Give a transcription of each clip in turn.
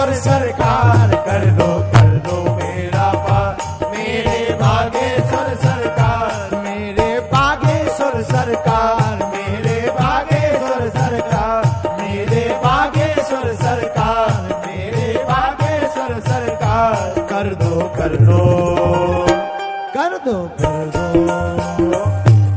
बागेश्वर सरकार कर दो मेरा पार। मेरे बागेश्वर सरकार, मेरे बागेश्वर सरकार, मेरे बागेश्वर सरकार, मेरे बागेश्वर सरकार, मेरे बागेश्वर सरकार कर दो कर दो कर दो कर दो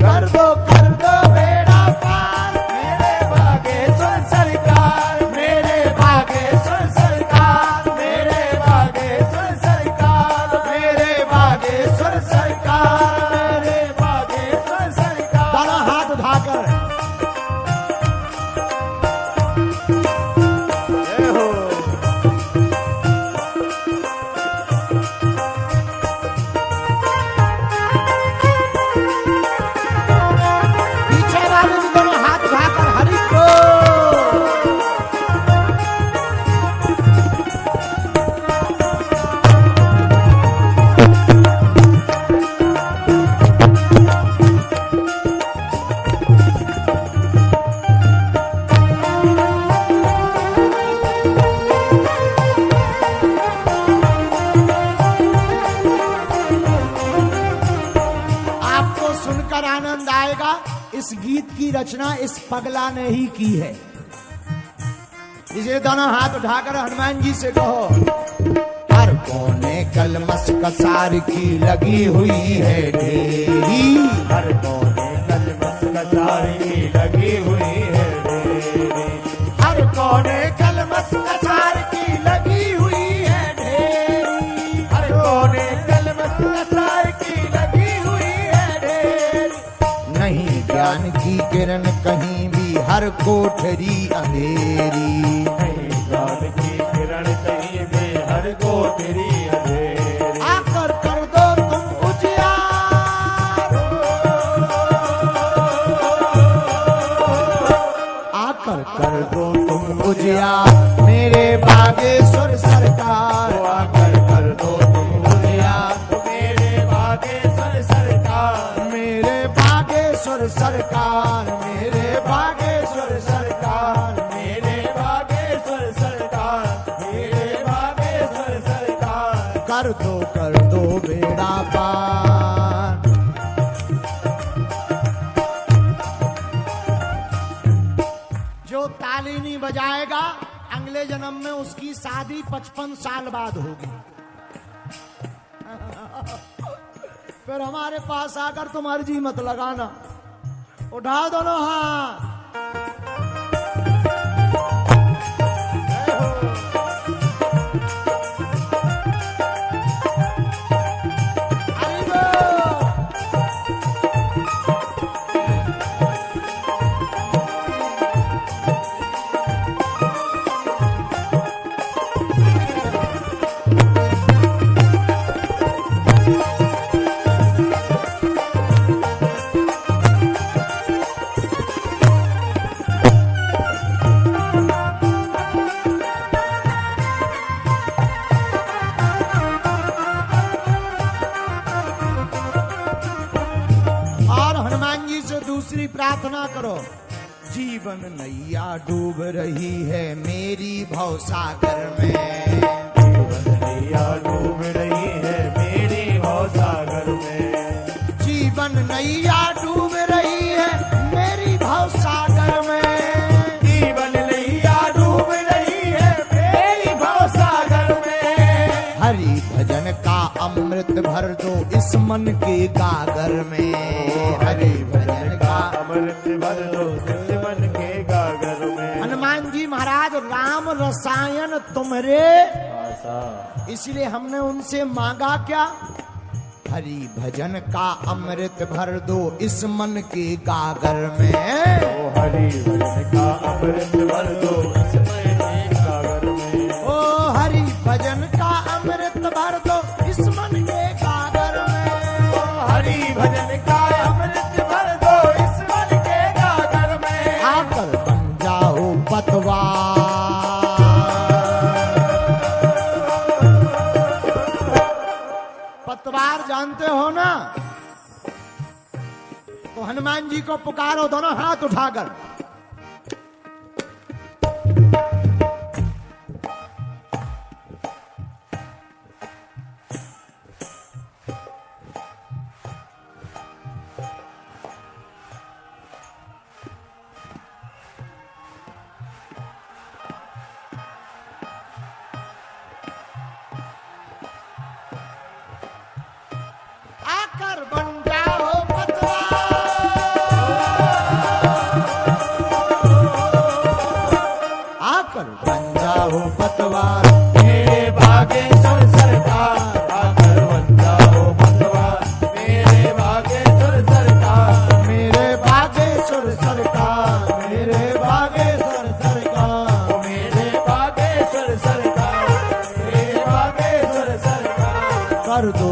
कर दो कर दो बेड़ा पार। मेरे बागेश्वर सरकार, मेरे बागेश्वर सरकार, मेरे बागेश्वर सरकार, मेरे बागेश्वर सरकार, मेरे बागेश्वर सरकार। दोनों हाथ उठाकर जय हो। आनंद आएगा। इस गीत की रचना इस पगला ने ही की है। इसे दोनों हाथ उठाकर हनुमान जी से कहो। हर कोने कलमस कसार की लगी हुई है ढेरी, हर कोने कलमस कसार की लगी हुई है ढेरी, हर कोने कलमस कसार की लगी हुई है ढेरी, हर कोने कलमस कसार की लगी हुई है ढेरी। नहीं ज्ञान की किरण कहीं भी, हर कोठरी अंधेरी, नहीं ज्ञान की किरण कहीं भी, हर कोठरी अंधेरी। आकर कर दो तुम उजियार, आकर कर दो तुम उजियार मेरे बागेश्वर सरकार, आकर कर दो तुम उजियार मेरे बागेश्वर सरकार, मेरे बागेश्वर सरकार, मेरे बागेश्वर सरकार, मेरे बागेश्वर सरकार, मेरे बागेश्वर सरकार कर दो बेड़ा पार। जो ताली नहीं बजाएगा अगले जन्म में उसकी शादी 55 साल बाद होगी। फिर हमारे पास आकर तुम अर्जी मत लगाना। उठा दोनों हाथ। प्रार्थना करो। जीवन नैया डूब रही है मेरी भवसागर में, जीवन नैया डूब रही है मेरी भवसागर में, जीवन नैया डूब रही है मेरी भवसागर में, जीवन नैया डूब रही है मेरी भवसागर में। हरि भजन का अमृत भर दो इस मन के गागर में, हरि भजन का अमृत भर दो इस मन के गागर में। हनुमान जी महाराज राम रसायन तुम्हारे आशा, इसलिए हमने उनसे मांगा क्या? हरि भजन का अमृत भर दो इस मन के गागर में, ओ हरि भजन का अमृत भर दो इस मन के गागर में, ओ हरि भजन का अमृत भर दो इस मन के गागर में, ओ हरि भजन का अमृत भर दो इस मन के गागर में। आकर बन जाओ पतवार, पतवार जानते हो ना? तो हनुमान जी को पुकारो दोनों हाथ उठाकर।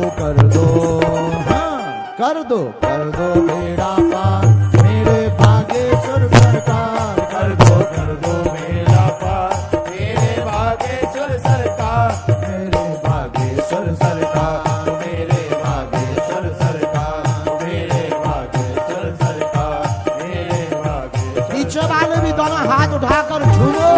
हाँ कर दो बेड़ा पार मेरे बागेश्वर सरकार। कर दो मेरा पार मेरे बागेश्वर सरकार। मेरे बागेश्वर सरकार। मेरे बागेश्वर सरकार। मेरे बागेश्वर सरकार। मेरे बागेश्वर। पीछे वाले भी दोनों हाथ उठाकर झूमो।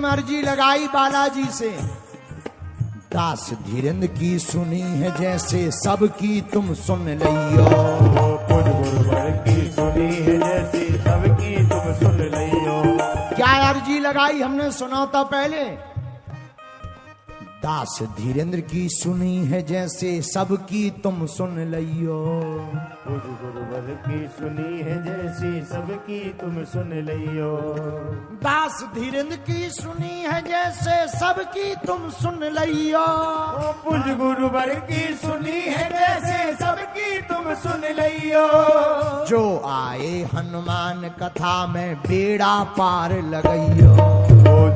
अर्जी लगाई बालाजी से, दास धीरेन्द्र की सुनी है जैसे सबकी तुम सुन लियो। पुज गुरुवर की सुनी है जैसे सबकी तुम सुन लियो। क्या अर्जी लगाई हमने सुना था पहले? दास धीरेन्द्र की सुनी है जैसे सबकी तुम सुन लियो। पुज गुरुवर की सुनी है जैसी सबकी तुम सुन लियो। दास धीरेन्द्र की सुनी है जैसे सबकी तुम सुन लियो। पुज गुरुवर की सुनी है जैसे सबकी तुम सुन लियो। जो आए हनुमान कथा में बेड़ा पार लगइयो।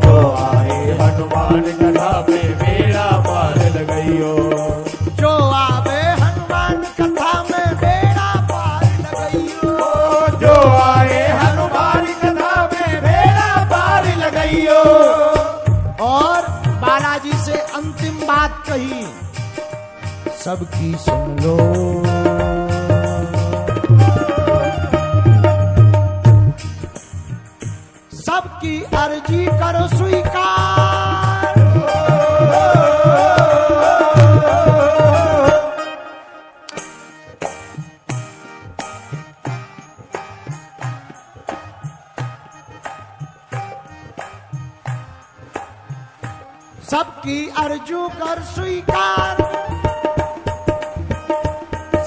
जो आए हनुमान कथा में बेड़ा पार लगइयो। जो आवे हनुमान कथा में बेड़ा पार लगइयो। जो आए हनुमान कथा में बेड़ा पार लगइयो। और बालाजी से अंतिम बात कही, सबकी सुन लो। सबकी अर्जी करो स्वीकार। सबकी अर्जू कर स्वीकार।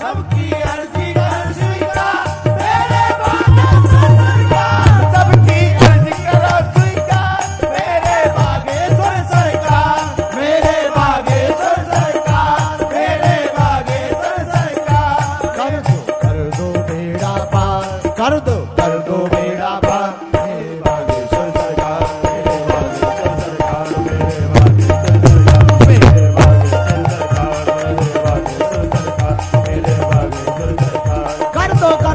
सबकी अर्जी कर स्वीकार। मेरे बागेश्वर सरकार। सबकी अर्जी करो स्वीकार। मेरे बागेश्वर सरकार। मेरे बागेश्वर सरकार। मेरे बागेश्वर सरकार। कर दो बेड़ा पार। कर दो बेड़ा पार। मेरे बागेश्वर सरकार। मेरे बागेश्वर सरकार। मेरे बागेश्वर सरकार। मेरे बागेश्वर सरकार। मेरे बागेश्वर सरकार। मेरे बागेश्वर सरकार। कर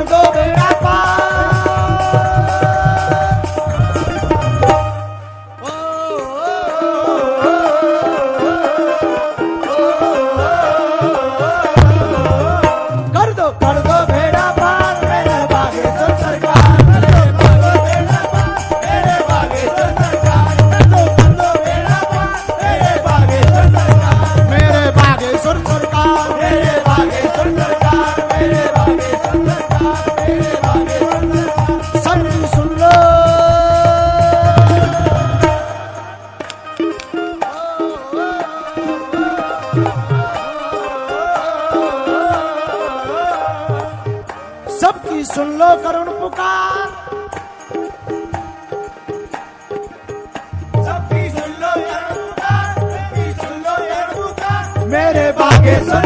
दो बेड़ा पार। कर दो बेड़ा पार मेरे बागेश्वर सरकार। मेरे बागेश्वर सरकार। मेरे बागेश्वर सरकार। कर दो बेड़ा पार मेरे बागेश्वर सरकार। मेरे बागेश्वर सरकार। मेरे बागेश्वर सरकार। मेरे बागेश्वर सरकार। मेरे बागेश्वर सरकार। सबकी सुन लो। सबकी सुन लो करुण पुकार। सबकी सुन लो यार पुकार। सबकी सुन लो यार पुकार। मेरे बागेश्वर